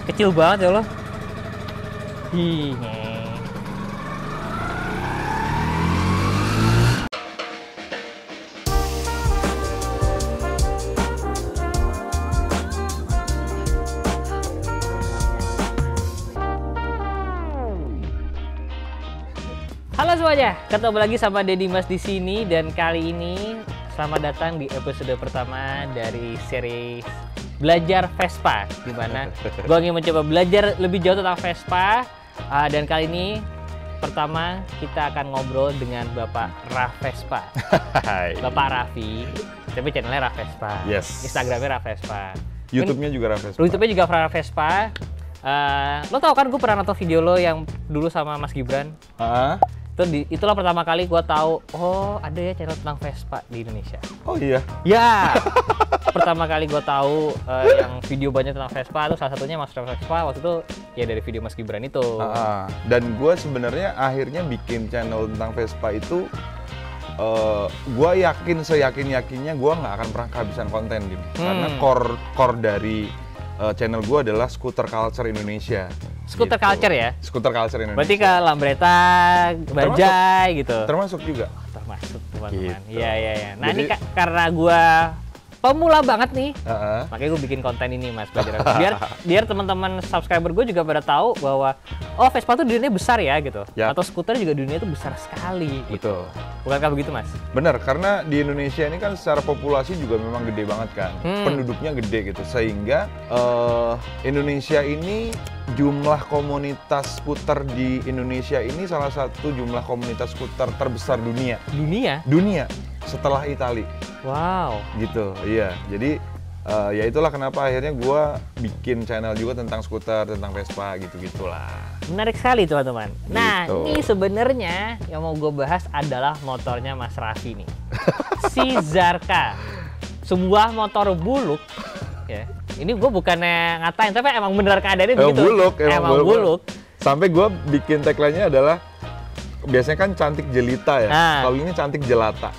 Kecil banget ya Allah. Hi. Halo semuanya, ketemu lagi sama Deddy Mas di sini, dan kali ini selamat datang di episode pertama dari series Belajar Vespa, di mana gue ingin mencoba belajar lebih jauh tentang Vespa. Dan kali ini pertama kita akan ngobrol dengan Bapak Raf Vespa. Bapak Raffi, tapi channelnya Raf Vespa. Yes. Instagramnya Raf Vespa. YouTube-nya juga Raf Vespa. YouTube-nya juga Raf Vespa. Lo tau kan gue pernah nonton video lo yang dulu sama Mas Gibran? Itulah pertama kali gue tahu, oh ada ya channel tentang Vespa di Indonesia. Oh iya? Ya, pertama kali gue tahu yang video banyak tentang Vespa itu salah satunya Mas Vespa waktu itu ya dari video Mas Gibran itu. Dan gue sebenarnya akhirnya bikin channel tentang Vespa itu, gue yakin seyakin-yakinnya gue nggak akan pernah kehabisan konten, Dim. Karena core dari channel gue adalah scooter culture Indonesia. Scooter gitu. culture ya? Scooter culture Indonesia. Berarti ke Lambretta, Bajaj gitu? Termasuk juga. Termasuk teman-teman. Gitu. Iya. Nah jadi, ini karena gue pemula banget nih, makanya gue bikin konten ini Mas. Biar teman-teman subscriber gue juga pada tahu bahwa oh Vespa tuh dunia besar ya gitu. Yap. Atau skuter juga dunia itu besar sekali gitu. Betul. Bukankah begitu Mas? Bener, karena di Indonesia ini kan secara populasi juga memang gede banget kan. Penduduknya gede gitu, sehingga Indonesia ini jumlah komunitas skuter di Indonesia ini salah satu jumlah komunitas skuter terbesar dunia. Dunia setelah Italia. Wow. Gitu, iya. Jadi ya itulah kenapa akhirnya gue bikin channel juga tentang skuter, tentang Vespa gitu-gitulah. Menarik sekali teman-teman. Nah, Gitu. ini sebenarnya yang mau gue bahas adalah motornya Mas Raffi nih. Si Zarka. Sebuah motor buluk ya. Ini gue bukannya ngatain, tapi emang bener keadaannya begitu. Emang buluk. Sampai gue bikin tagline-nya adalah, biasanya kan cantik jelita ya, kalau ini cantik jelata.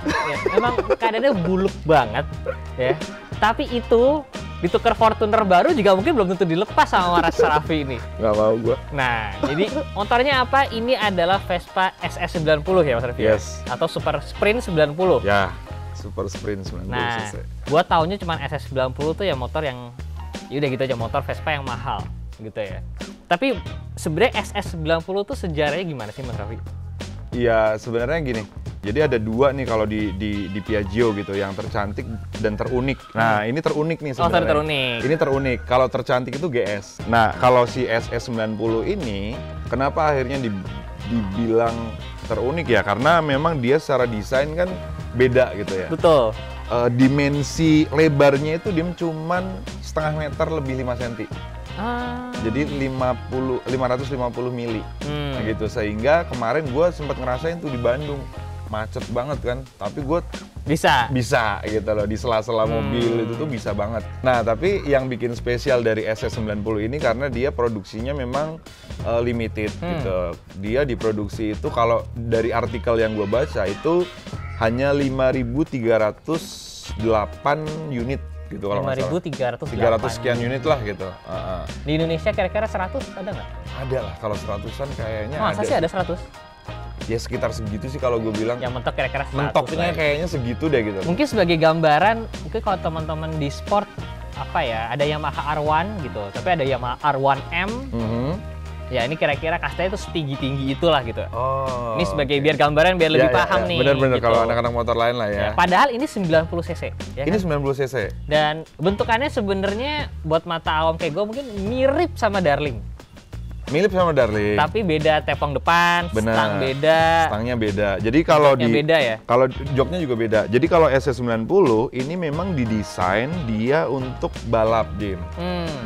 Ya, emang keadaannya buluk banget ya. Tapi itu ditukar Fortuner baru juga mungkin belum tentu dilepas sama Mas Raffi ini. Nggak mau gue. Nah, jadi motornya apa? Ini adalah Vespa SS90 ya Mas Raffi? Yes. Atau Super Sprint 90? Ya, Super Sprint 90 Nah, cc. gua taunya cuma SS90 tuh ya motor yang ya udah gitu aja, motor Vespa yang mahal gitu ya. Tapi sebenarnya SS90 tuh sejarahnya gimana sih Mas Raffi? Iya, sebenarnya gini. Jadi ada dua nih kalau di Piaggio gitu, yang tercantik dan terunik. Nah, ini terunik nih sebenarnya. Oh, terunik. Ini terunik. Kalau tercantik itu GS. Nah, kalau si SS90 ini, kenapa akhirnya dibilang terunik ya? Karena memang dia secara desain kan beda gitu ya. Betul. Dimensi lebarnya itu dia cuman setengah meter lebih 5 cm. Jadi 550 mili gitu, sehingga kemarin gue sempat ngerasain tuh di Bandung macet banget kan, tapi gue bisa gitu loh, di sela-sela mobil itu tuh bisa banget. Nah, tapi yang bikin spesial dari SS90 ini karena dia produksinya memang limited gitu. Dia diproduksi itu kalau dari artikel yang gue baca itu hanya 5.308 unit gitu kalau nggak salah. 300 sekian unit lah gitu. Di Indonesia kira-kira 100 ada nggak? Ada lah, kalau 100-an kayaknya Masa ada. sih ada 100? Ya sekitar segitu sih kalau gue bilang. Yang mentok kira-kira 100. Mentoknya kayaknya segitu deh gitu. Mungkin sebagai gambaran, mungkin kalau teman-teman di sport apa ya, ada Yamaha R1 gitu, tapi ada Yamaha R1M. Ya ini kira-kira kastanya itu setinggi-tinggi itulah gitu. Oh. Ini sebagai biar gambaran, biar lebih paham nih. Bener-bener gitu. kalau anak-anak motor lain lah ya. Padahal ini 90 cc. Ya Ini kan? 90 cc. Dan bentukannya sebenarnya buat mata awam kayak gue mungkin mirip sama Darling. Mirip sama Darling. Tapi beda tepung depan, Bener. stang beda. Stangnya beda. Jadi kalau beda ya. Kalau joknya juga beda. Jadi kalau SS90 ini memang didesain dia untuk balap, Jim.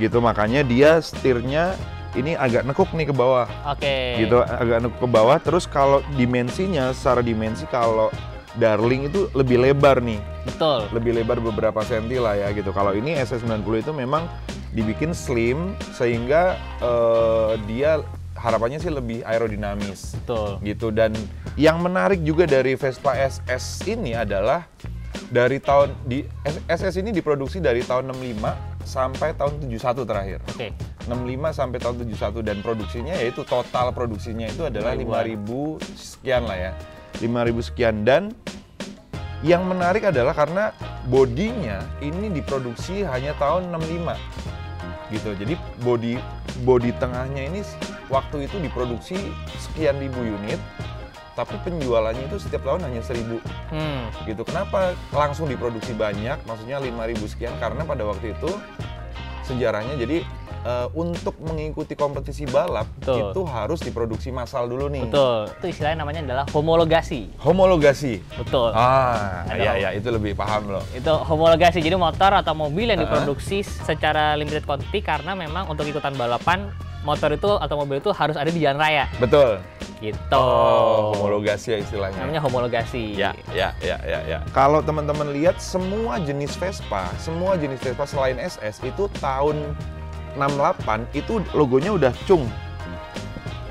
Gitu, makanya dia setirnya ini agak nekuk nih ke bawah. Oke. Gitu, agak nekuk ke bawah. Terus kalau dimensinya, secara dimensi kalau Darling itu lebih lebar nih. Betul. Lebih lebar beberapa senti lah ya gitu. Kalau ini SS90 itu memang dibikin slim sehingga dia harapannya sih lebih aerodinamis. Betul. Gitu. Dan yang menarik juga dari Vespa SS ini adalah dari SS ini diproduksi dari tahun 65 sampai tahun 71 terakhir. Oke. 65 sampai tahun 71 dan produksinya yaitu total produksinya itu adalah 5.000 sekian lah ya. 5.000 sekian dan yang menarik adalah karena bodinya ini diproduksi hanya tahun 65 gitu. Jadi bodi tengahnya ini waktu itu diproduksi sekian ribu unit, tapi penjualannya itu setiap tahun hanya 1.000 gitu. Kenapa langsung diproduksi banyak? Maksudnya 5.000 sekian karena pada waktu itu sejarahnya jadi untuk mengikuti kompetisi balap itu harus diproduksi massal dulu nih. Betul. Itu istilahnya namanya adalah homologasi. Homologasi. Betul. Iya itu lebih paham loh. Itu homologasi. Jadi motor atau mobil yang diproduksi secara limited quantity karena memang untuk ikutan balapan motor itu atau mobil itu harus ada di jalan raya. Betul. Gitu. Homologasi ya istilahnya. Namanya homologasi. Ya. Kalau teman-teman lihat semua jenis Vespa selain SS itu tahun 68 itu logonya udah cung.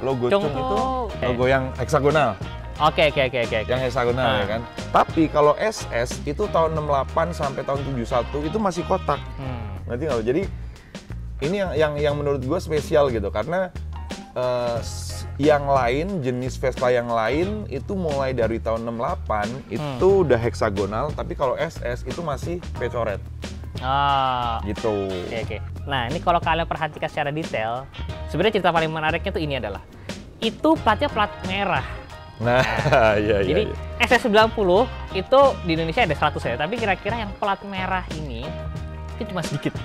Logo cung itu logo yang heksagonal. Oke. Yang heksagonal ya kan. Tapi kalau SS itu tahun 68 sampai tahun 71 itu masih kotak. Nanti nggak. Jadi ini yang menurut gue spesial gitu karena yang lain jenis Vespa yang lain itu mulai dari tahun 68 itu udah heksagonal, tapi kalau SS itu masih pecoret. Gitu. Oke. Nah, ini kalau kalian perhatikan secara detail, sebenarnya cerita paling menariknya tuh ini adalah itu platnya plat merah. Nah, iya. Jadi SS90 itu di Indonesia ada 100 ya, tapi kira-kira yang plat merah ini itu cuma sedikit.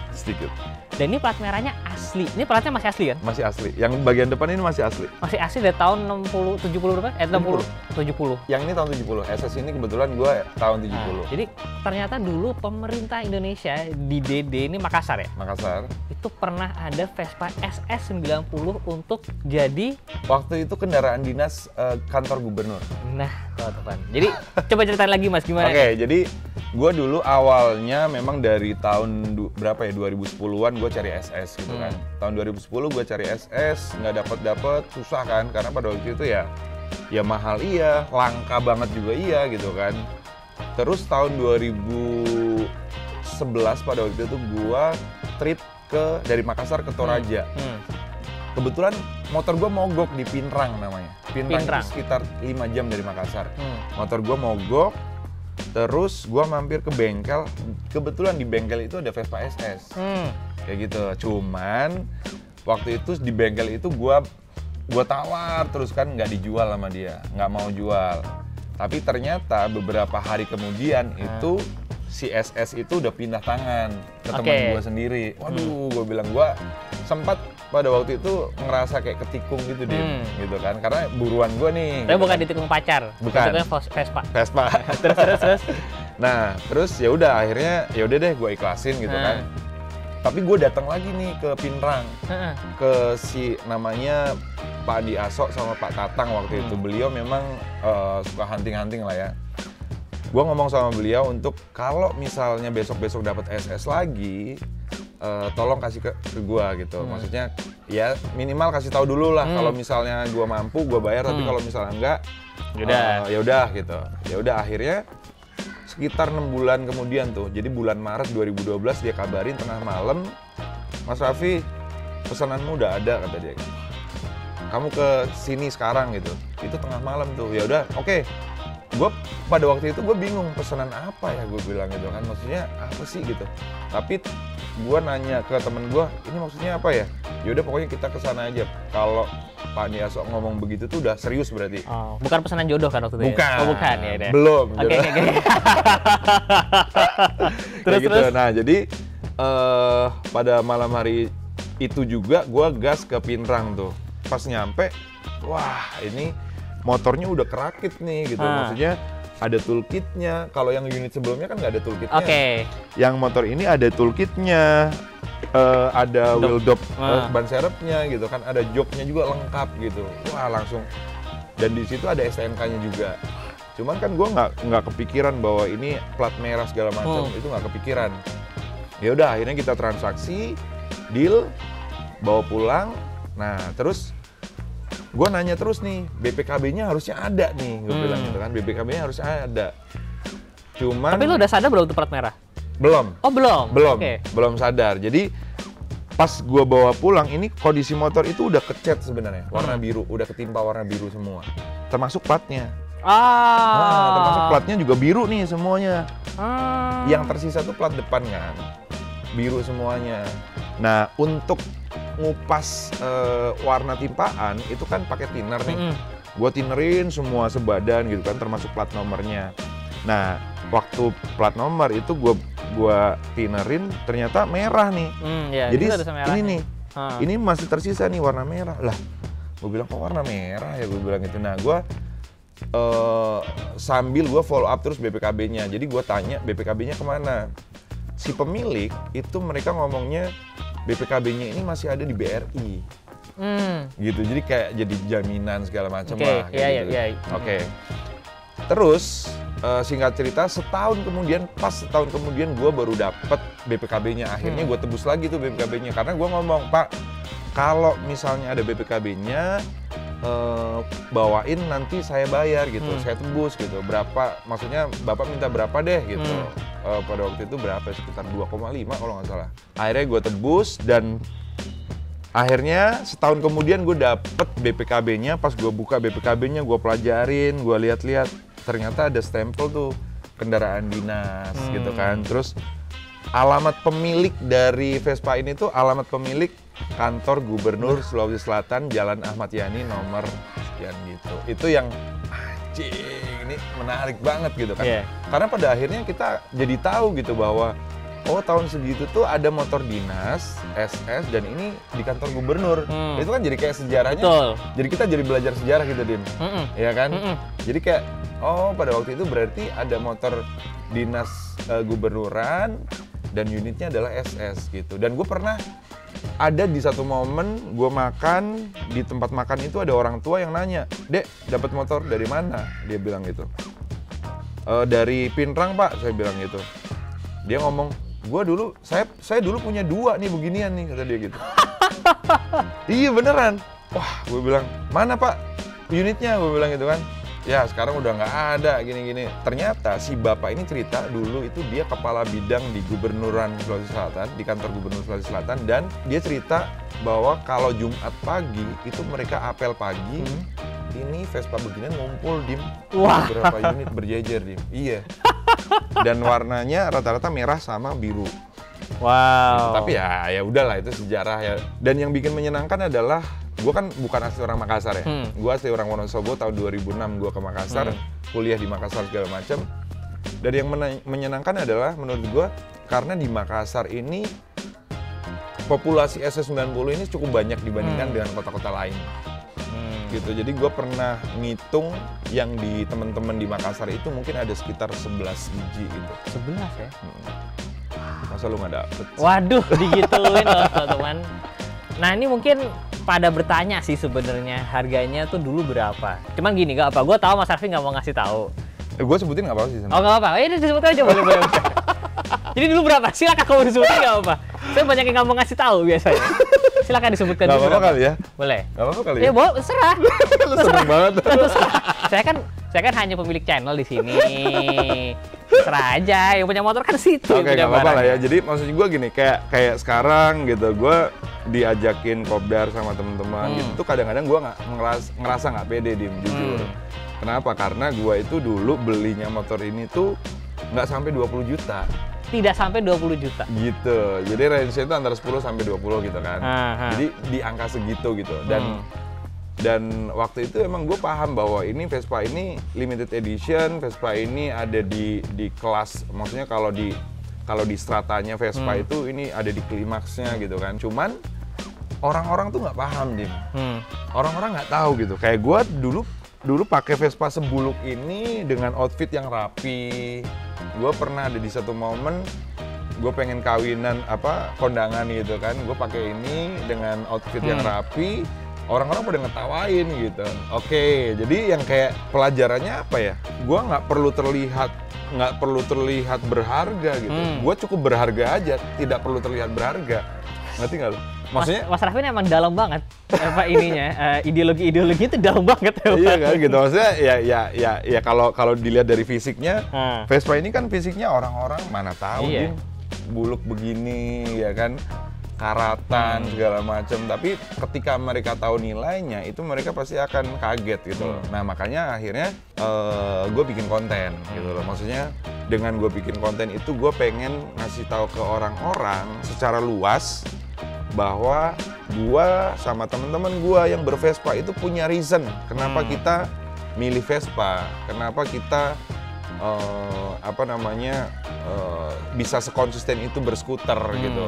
Dan ini plat merahnya asli. Ini platnya masih asli kan? Masih asli. Yang bagian depan ini masih asli. Masih asli dari tahun 70 berapa? 70. Yang ini tahun 70. SS ini kebetulan gue tahun 70. Nah, jadi ternyata dulu pemerintah Indonesia di DD ini Makassar ya? Makassar. Itu pernah ada Vespa SS90 untuk jadi waktu itu kendaraan dinas kantor gubernur. Nah, teman-teman. Jadi coba ceritain lagi Mas gimana? Oke, jadi gue dulu awalnya memang dari tahun berapa ya 2010-an gue cari SS gitu kan. Tahun 2010 gue cari SS nggak dapet susah kan karena pada waktu itu ya mahal iya, langka banget juga iya gitu kan. Terus tahun 2011 pada waktu itu gue trip dari Makassar ke Toraja. Kebetulan motor gue mogok di Pinrang namanya. Pinrang itu sekitar 5 jam dari Makassar. Motor gue mogok. Terus gue mampir ke bengkel, kebetulan di bengkel itu ada Vespa SS, kayak gitu. Cuman waktu itu di bengkel itu gue tawar terus kan nggak dijual sama dia, nggak mau jual. Tapi ternyata beberapa hari kemudian itu si SS itu udah pindah tangan ke teman gue sendiri. Waduh, gue bilang gue sempat pada waktu itu ngerasa kayak ketikung gitu deh, gitu kan, karena buruan gue nih. Tapi gitu bukan kan. ditikung pacar, bukan. Vespa. terus. Nah, terus ya udah akhirnya ya udah deh gue ikhlasin gitu kan. Tapi gue datang lagi nih ke Pinrang, ke si namanya Pak Adi Asok sama Pak Tatang waktu itu. Beliau memang suka hunting-hunting lah ya. Gue ngomong sama beliau untuk kalau misalnya besok-besok dapat SS lagi, tolong kasih ke gue gitu. Maksudnya ya minimal kasih tahu dulu lah. Kalau misalnya gue mampu gue bayar, tapi kalau misalnya enggak, ya udah gitu. Ya udah akhirnya sekitar 6 bulan kemudian tuh. Jadi bulan Maret 2012 dia kabarin tengah malam, Mas Raffi pesananmu udah ada kata dia. Kamu ke sini sekarang gitu. Itu tengah malam tuh. Ya udah, oke. Gue pada waktu itu gue bingung pesanan apa ya gue bilang gitu kan, maksudnya apa sih gitu. Tapi gue nanya ke temen gue, ini maksudnya apa ya? Yaudah pokoknya kita kesana aja. Kalau Pak Niasok ngomong begitu tuh udah serius berarti. Oh, bukan pesanan jodoh kan waktu itu? Bukan. Ya? Oh, bukan ya. Deh. Belum. Oke. Terus. Nah jadi pada malam hari itu juga gue gas ke Pinrang tuh. Pas nyampe, wah ini motornya udah kerakit nih gitu. Maksudnya ada toolkitnya. Kalau yang unit sebelumnya kan nggak ada toolkitnya. Yang motor ini ada toolkitnya, ada wheel dop, ban serepnya gitu kan, ada joknya juga lengkap gitu. Wah langsung. Dan di situ ada STNK-nya juga. Cuman kan gue nggak kepikiran bahwa ini plat merah segala macam, itu nggak kepikiran. Ya udah akhirnya kita transaksi, deal, bawa pulang. Nah terus gue nanya terus nih, BPKB-nya harusnya ada nih, gue bilang gitu kan, BPKB-nya harusnya ada. Cuman. Tapi lu udah sadar belum tuh plat merah? Belum. Oh belum? Belum sadar. Jadi pas gua bawa pulang, ini kondisi motor itu udah kecat sebenarnya, warna biru, udah ketimpa warna biru semua. Termasuk platnya. Nah, termasuk platnya juga biru nih semuanya. Yang tersisa tuh plat depan kan, biru semuanya. Nah, untuk ngupas warna timpaan itu kan pakai thinner nih. Gua thinnerin semua sebadan gitu kan, termasuk plat nomornya. Nah, waktu plat nomor itu gua thinnerin ternyata merah nih. Jadi ini nih, ini masih tersisa nih warna merah. Lah, gua bilang kok warna merah ya, gua bilang gitu. Nah, gua sambil gue follow up terus BPKB-nya. Jadi gue tanya BPKB-nya kemana. Si pemilik itu mereka ngomongnya BPKB-nya ini masih ada di BRI. Gitu. Jadi kayak jadi jaminan segala macam lah. Iya. Oke. Terus singkat cerita setahun kemudian gue baru dapet BPKB-nya. Akhirnya gue tebus lagi tuh BPKB-nya karena gue ngomong, Pak, kalau misalnya ada BPKB-nya bawain nanti saya bayar gitu, saya tebus gitu. Berapa, maksudnya Bapak minta berapa deh gitu. Pada waktu itu berapa? Sekitar 2,5 kalau nggak salah. Akhirnya gue tebus dan akhirnya setahun kemudian gue dapet BPKB-nya. Pas gue buka BPKB-nya, gue pelajarin, gue lihat-lihat, ternyata ada stempel tuh kendaraan dinas gitu kan. Terus alamat pemilik dari Vespa ini tuh alamat pemilik Kantor Gubernur Sulawesi Selatan, Jalan Ahmad Yani nomor sekian gitu. Itu yang anjing, ini menarik banget gitu kan. Karena pada akhirnya kita jadi tahu gitu bahwa oh tahun segitu tuh ada motor dinas, SS, dan ini di kantor gubernur. Itu kan jadi kayak sejarahnya. Betul. Jadi kita jadi belajar sejarah gitu, Dim. Iya kan? Jadi kayak oh pada waktu itu berarti ada motor dinas gubernuran dan unitnya adalah SS gitu. Dan gue pernah ada di satu momen gue makan di tempat makan itu ada orang tua yang nanya, Dek, dapat motor dari mana? Dia bilang gitu. Dari Pinrang, Pak, saya bilang gitu. Dia ngomong, saya dulu punya 2 nih beginian nih, kata dia gitu. Iya beneran. Wah, gue bilang, mana Pak unitnya? Gue bilang gitu kan. Ya sekarang udah nggak ada gini-gini. Ternyata si bapak ini cerita dulu itu dia kepala bidang di Gubernuran Sulawesi Selatan, di kantor Gubernur Sulawesi Selatan, dan dia cerita bahwa kalau Jumat pagi itu mereka apel pagi, ini Vespa beginian ngumpul, Dim. Beberapa unit berjejer, Dim. Iya. Dan warnanya rata-rata merah sama biru. Gitu. Tapi ya udahlah, itu sejarah ya. Dan yang bikin menyenangkan adalah gue kan bukan asli orang Makassar ya. Gue asli orang Wonosobo. Tahun 2006 gue ke Makassar, kuliah di Makassar segala macam. Dan yang menyenangkan adalah menurut gue karena di Makassar ini populasi SS90 ini cukup banyak dibandingkan dengan kota-kota lain. Gitu. Jadi gue pernah ngitung yang di teman-teman di Makassar itu mungkin ada sekitar 11 biji gitu. 11 ya? Masa lu nggak dapet? Waduh, digituin loh teman-teman. Nah ini mungkin pada bertanya sih sebenarnya harganya tuh dulu berapa. Cuman gini, gak apa, gue tahu Mas Arfi nggak mau ngasih tahu. Gue sebutin nggak apa-apa sih. Oh nggak apa-apa, ini disebutkan aja boleh. Jadi dulu berapa? Silakan kalau disebutin nggak apa-apa. Saya banyak yang nggak mau ngasih tahu biasanya. Silakan disebutkan. Nggak apa-apa kali ya? Boleh. Nggak apa-apa kali ya? Ya boleh, terserah. Seneng banget. Saya kan hanya pemilik channel di sini. Terserah aja, yang punya motor kan situ. Oke, nggak apa-apa lah ya. Jadi maksud gue gini, kayak sekarang gitu, gue diajakin kopdar sama teman-teman gitu. Tuh kadang-kadang gue ngerasa nggak pede, Dim, jujur. Kenapa? Karena gue itu dulu belinya motor ini tuh nggak sampai 20 juta. Tidak sampai 20 juta? Gitu. Jadi range-nya itu antara 10 sampai 20 gitu kan. Jadi di angka segitu gitu. Dan waktu itu emang gue paham bahwa ini Vespa ini limited edition, Vespa ini ada di kelas, maksudnya kalau di stratanya Vespa itu ini ada di klimaksnya gitu kan. Cuman orang-orang tuh nggak paham, Dim. Orang-orang nggak tahu gitu. Kayak gue dulu pakai Vespa sebuluk ini dengan outfit yang rapi. Gue pernah ada di satu momen gue pengen kawinan kondangan gitu kan. Gue pakai ini dengan outfit yang rapi. Orang-orang pada ngetawain gitu. Oke, jadi yang kayak pelajarannya apa ya? Gua nggak perlu terlihat berharga gitu. Gua cukup berharga aja, tidak perlu terlihat berharga. Ngerti nggak lu? Maksudnya Mas Raffi ini emang dalam banget apa ininya, ideologi itu dalam banget ya. Iya kan gitu, maksudnya ya kalau dilihat dari fisiknya, Vespa ini kan fisiknya orang-orang mana tahu Iya. Din, buluk begini ya kan, karatan segala macam. Tapi ketika mereka tahu nilainya, itu mereka pasti akan kaget gitu loh. Nah makanya akhirnya gue bikin konten gitu loh. Maksudnya dengan gue bikin konten itu gue pengen ngasih tahu ke orang-orang secara luas bahwa gua sama teman-teman gua yang bervespa itu punya reason kenapa kita milih Vespa, kenapa kita bisa sekonsisten itu berskuter gitu.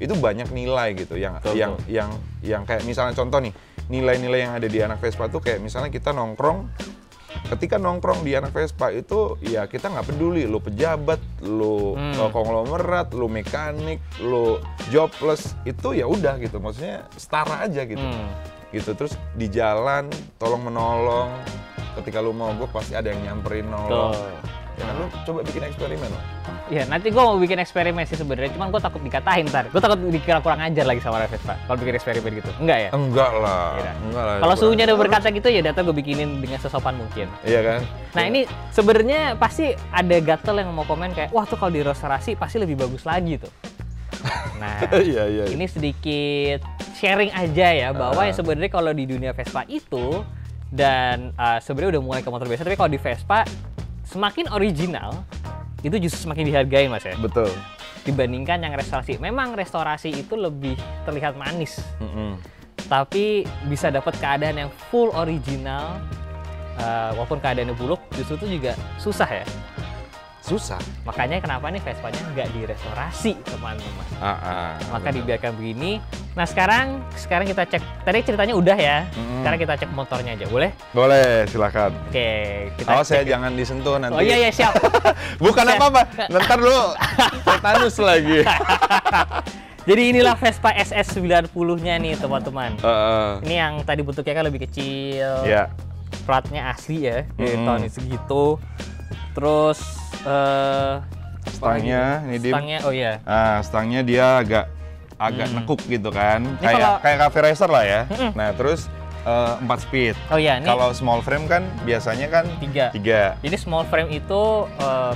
Itu banyak nilai gitu yang kayak misalnya contoh nih, nilai-nilai yang ada di anak Vespa tuh kayak misalnya kita nongkrong. Ketika nongkrong di anak Vespa itu ya kita nggak peduli lu pejabat, lu konglomerat, lu mekanik, lu jobless, itu ya udah gitu, maksudnya setara aja gitu. Gitu terus di jalan tolong menolong, ketika lu mogok pasti ada yang nyamperin nolong. Ya kan lu coba bikin eksperimen loh. Iya, nanti gue mau bikin eksperimen sih sebenarnya, cuman gue takut dikatain ntar. Gue takut dikira kurang ajar lagi sama Vespa kalau bikin eksperimen gitu. Enggak ya? Enggak lah. Kalau suhunya udah berkata gitu ya data gue bikinin dengan sesopan mungkin. Iya kan? Nah ini sebenarnya pasti ada gatel yang mau komen kayak, wah tuh kalau direstorasi pasti lebih bagus lagi tuh. Nah, iya. ini sedikit sharing aja ya bahwa yang sebenarnya kalau di dunia Vespa itu dan sebenarnya udah mulai ke motor biasa, tapi kalau di Vespa semakin original itu justru semakin dihargain mas ya. Betul. Dibandingkan yang restorasi. Memang restorasi itu lebih terlihat manis, tapi bisa dapat keadaan yang full original, walaupun keadaannya buluk, justru itu juga susah ya. Susah. Makanya kenapa nih Vespanya nggak direstorasi teman-teman. Maka dibiarkan begini. Nah sekarang kita cek. Tadi ceritanya udah ya. Sekarang kita cek motornya aja, boleh? Boleh, silakan. Oke. Kita Awas cek. ya, jangan disentuh nanti. Oh iya siap. Bukan apa-apa. Ntar lu tetanus lagi. Jadi inilah Vespa SS 90-nya nih teman-teman. Ini yang tadi bentuknya kan lebih kecil. Iya. Platnya asli ya. Tahun segitu. Terus stangnya ini Dim. Stangnya oh iya. Stangnya dia agak nekuk gitu kan. Kayak cafe racer lah ya. Nah, terus 4 speed. Oh iya, ini kalau small frame kan biasanya kan 3. Jadi small frame itu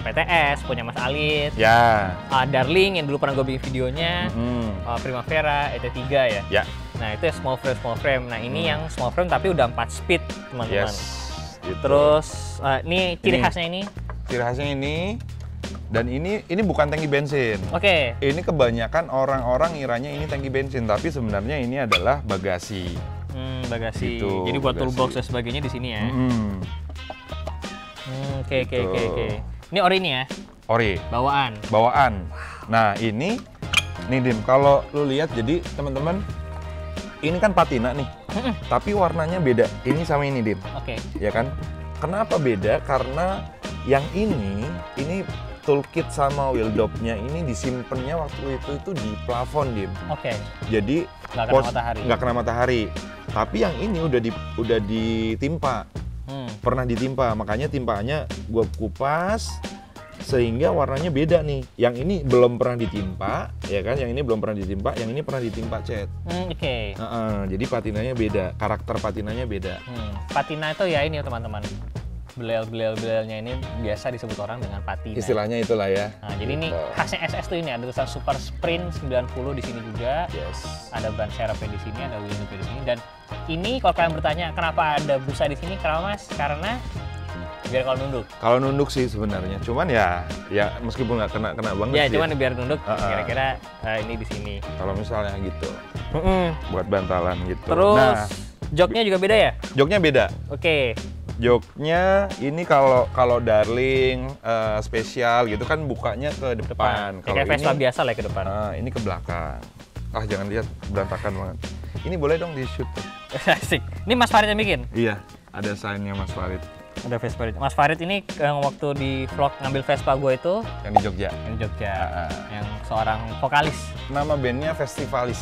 PTS punya Mas Alit. Ya. Darling yang dulu pernah gue bikin videonya. Primavera ET3 ya. Ya. Nah, itu ya small frame. Nah, ini yang small frame tapi udah 4 speed, teman-teman. Yes. Gitu. Terus ini ciri khasnya ini. Ciri khasnya ini, dan ini bukan tangki bensin. Oke. Ini kebanyakan orang-orang ngiranya ini tangki bensin, tapi sebenarnya ini adalah bagasi. Bagasi. Gitu, jadi buat bagasi. toolbox dan sebagainya di sini ya. Oke. Ini ori nih ya? Ori. Bawaan. Nah ini Dim, kalau lu lihat, jadi teman-teman, ini kan patina nih, tapi warnanya beda. Ini sama ini Dim. Oke. Ya kan? Kenapa beda? Karena yang ini toolkit sama wheel dopnya ini disimpannya waktu itu di plafon Dim. Oke. Jadi nggak kena matahari. Tapi yang ini udah ditimpa. Pernah ditimpa, makanya timpaannya gua kupas sehingga warnanya beda nih. Yang ini belum pernah ditimpa, ya kan? Yang ini belum pernah ditimpa, yang ini pernah ditimpa cat. Oke. Jadi patinanya beda, karakter patinanya beda. Patina itu ya ini teman-teman. Belel-belelnya ini biasa disebut orang dengan patina. Istilahnya itulah ya. Nah, jadi ini khasnya SS tuh ini ada tulisan Super Sprint 90 di sini juga. Yes. Ada ban serepnya di sini, ada wheel di sini, dan ini kalau kalian bertanya kenapa ada busa di sini, kenapa Mas? Karena biar kalau nunduk. Kalau nunduk sih sebenarnya, cuman ya meskipun nggak kena banget. Ya, cuman biar nunduk. Kira-kira ini di sini. Kalau misalnya gitu, buat bantalan gitu. Terus joknya juga beda ya? Joknya beda. Oke. Joknya ini kalau Darling spesial gitu kan bukanya ke depan. Kalau kayak Vespa biasa lah ke depan. Ini ke belakang. Jangan lihat, berantakan banget. Ini boleh dong di shoot. Asik. Ini Mas Farid yang bikin? Iya, ada sign-nya Mas Farid. Ada Vespa. Mas Farid ini yang waktu di vlog ngambil Vespa gue itu yang di Jogja. Yang seorang vokalis. Nama bandnya Festivalis.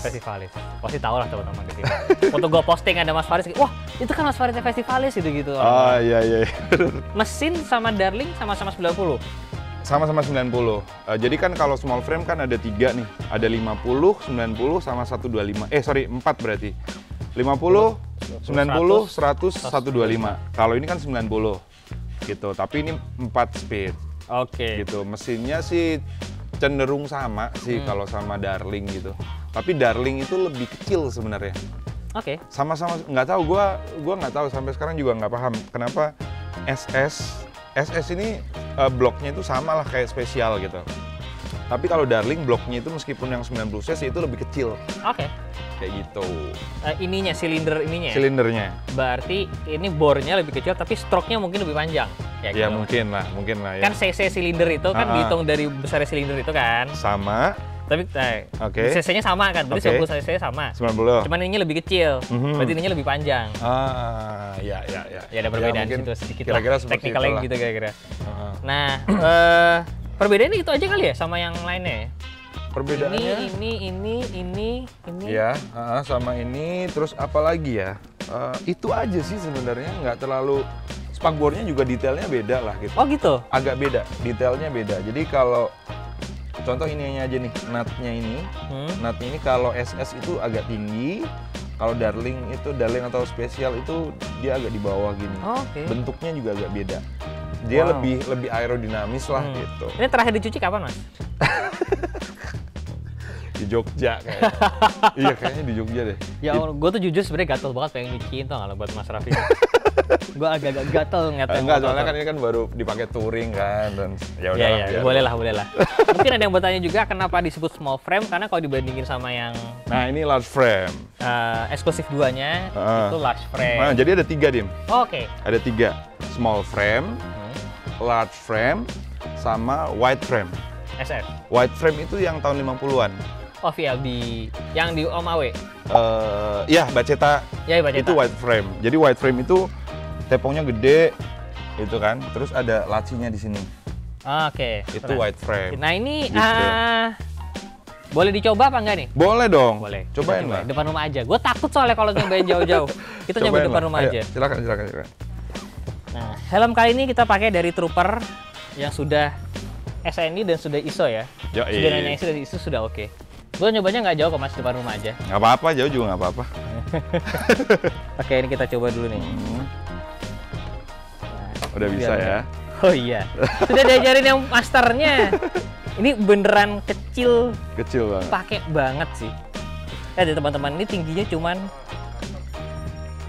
Pasti tahu lah teman-teman di sini. Foto gue posting ada Mas Farid, wah itu kan Mas Faridnya Festivalis gitu. Iya. Mesin sama Darling sama-sama 90. Sama-sama 90. Jadi kan kalau small frame kan ada 3 nih. Ada 50, 90, sama 125. 4 berarti. 50, 90, 100, 125. Kalau ini kan 90 gitu. Tapi ini 4 speed. Oke. Gitu. Mesinnya sih cenderung sama sih kalau sama Darling gitu. Tapi Darling itu lebih kecil sebenarnya. Oke. Sama-sama nggak tahu, gua nggak tahu sampai sekarang juga nggak paham kenapa SS ini bloknya itu sama lah kayak spesial gitu. Tapi kalau Darling bloknya itu meskipun yang 90 cc itu lebih kecil. Oke. Kayak gitu. Ininya, silinder ininya. Silindernya. Berarti ini bornya lebih kecil tapi stroke-nya mungkin lebih panjang. Ya mungkin lah ya. Kan cc silinder itu kan dihitung dari besarnya silinder itu kan. Sama. Tapi cc-nya sama kan, berarti 90 cc sama. 90. Cuman ininya lebih kecil, berarti ininya lebih panjang. Ya. Ya ada perbedaan situ sedikit kira-kira lah, teknikalnya gitu kira-kira. Nah, perbedaannya itu aja kali ya sama yang lainnya ya? Perbedaannya? Ini. Ya, sama ini, terus apa lagi ya? Itu aja sih sebenarnya, nggak terlalu. Spakbornya juga detailnya beda lah gitu. Oh gitu? Agak beda, detailnya beda. Jadi kalau contoh ini aja nih, nutnya ini. Nutnya ini kalau SS itu agak tinggi, kalau Darling atau spesial itu dia agak di bawah gini. Bentuknya juga agak beda. Dia lebih aerodinamis lah gitu. Ini terakhir dicuci kapan, Mas? Di Jogja kayaknya. Iya, kayaknya di Jogja deh. Ya, gue tuh jujur sebenarnya gatel banget pengen nyuciin tau nggak buat Mas Raffi. Gue agak-agak gatel ngeliatnya. Enggak, soalnya kan ini kan baru dipakai touring kan, dan ya udah. Ya, boleh lah. Mungkin ada yang bertanya juga kenapa disebut small frame, karena kalau dibandingin sama yang ini large frame. Eksklusif 2-nya itu large frame. Nah, jadi ada 3, Dim. Oke. Ada 3, small frame, large frame, sama wide frame. SF. Wide frame itu yang tahun 50-an. Oh, VLB yang di Om Awe. Ya, Baceta. Ya, Baceta. Itu wide frame. Jadi wide frame itu tepungnya gede, itu kan. Terus ada lacinya di sini. Oke. Itu wide frame. Nah, ini boleh dicoba apa enggak nih? Boleh dong. Boleh. Cobain lah. Depan rumah aja. Gue takut soalnya kalau nyobain jauh-jauh. Kita nyobain depan rumah aja. Silakan. Nah, helm kali ini kita pakai dari Trooper yang sudah SNI dan sudah ISO ya. Sudah nanya ISO dan ISO sudah oke. Gue nyobanya nggak jauh kok, Mas, depan rumah aja. Nggak apa-apa, jauh juga nggak apa-apa. Oke, ini kita coba dulu nih. Udah bisa ya? Oh iya, sudah diajarin yang masternya. Ini beneran kecil. Kecil banget. Pakai banget sih. Ada teman-teman, ini tingginya cuman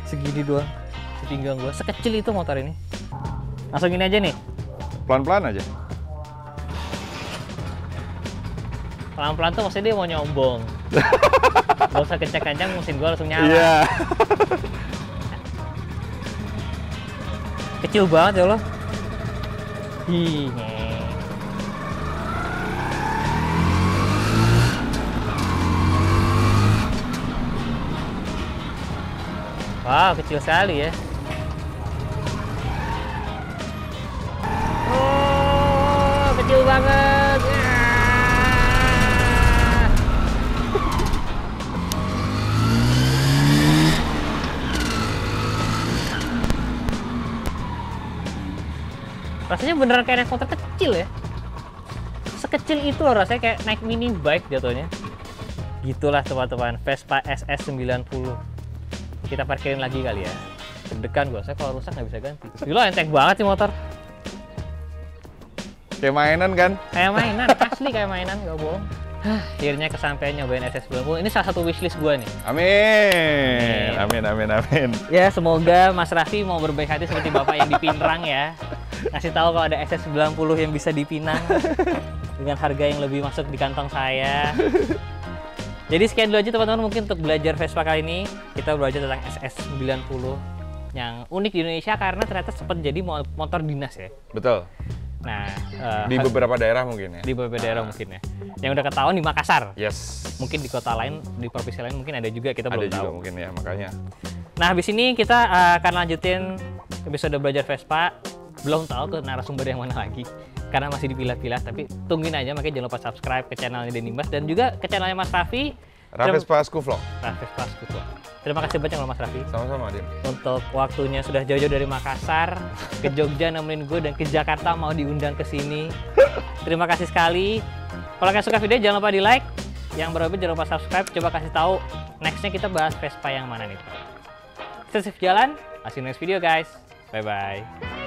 segini doang. Sepinggang gue, sekecil itu motor ini. Langsung ini aja nih. Pelan-pelan aja. Pelan-pelan tuh maksudnya dia mau nyombong. Gak usah kencang-kencang, mesin gua langsung nyala. Iya. Kecil banget ya Allah. Wow, kecil sekali ya. Oh, kecil banget. Rasanya beneran kayak naik motor kecil ya. Sekecil itu loh rasanya, kayak naik mini bike jatuhnya. Gitulah teman-teman, Vespa SS90. Kita parkirin lagi kali ya. Deg-degan gua, saya kalau rusak nggak bisa ganti. Gila, enteng banget sih motor. Kayak mainan kan? Kayak mainan, asli kayak mainan, nggak bohong. Akhirnya kesampaian nyobain SS90. Ini salah satu wishlist gua nih. Amin. Ya, semoga Mas Raffi mau berbaik hati seperti Bapak yang di Pinrang ya. Ngasih tahu kalau ada SS90 yang bisa dipinang dengan harga yang lebih masuk di kantong saya. Jadi sekian dulu aja teman-teman, mungkin untuk belajar Vespa kali ini kita belajar tentang SS90 yang unik di Indonesia karena ternyata sempat jadi motor dinas ya. Betul. Nah, di beberapa daerah mungkin ya. Di beberapa daerah mungkin ya. Yang udah ketahuan di Makassar. Yes. Mungkin di kota lain, di provinsi lain mungkin ada juga, kita belum tahu. Ada juga mungkin ya, makanya. Nah, habis ini kita akan lanjutin episode belajar Vespa. Belum tahu ke narasumber yang mana lagi karena masih dipilah-pilah, tapi tungguin aja. Makanya jangan lupa subscribe ke channelnya Denny Mas dan juga ke channelnya Mas Raffi Vespa Scuvlog. Vespa Scuvlog. Terima kasih banyak loh Mas Raffi. Sama-sama, Dim. Untuk waktunya sudah jauh-jauh dari Makassar ke Jogja nemenin gue dan ke Jakarta mau diundang ke sini. Terima kasih sekali. Kalau kalian suka video jangan lupa di like. Yang baru jangan lupa subscribe. Coba kasih tahu nextnya kita bahas Vespa yang mana nih. Kita save jalan. See you next video guys. Bye bye.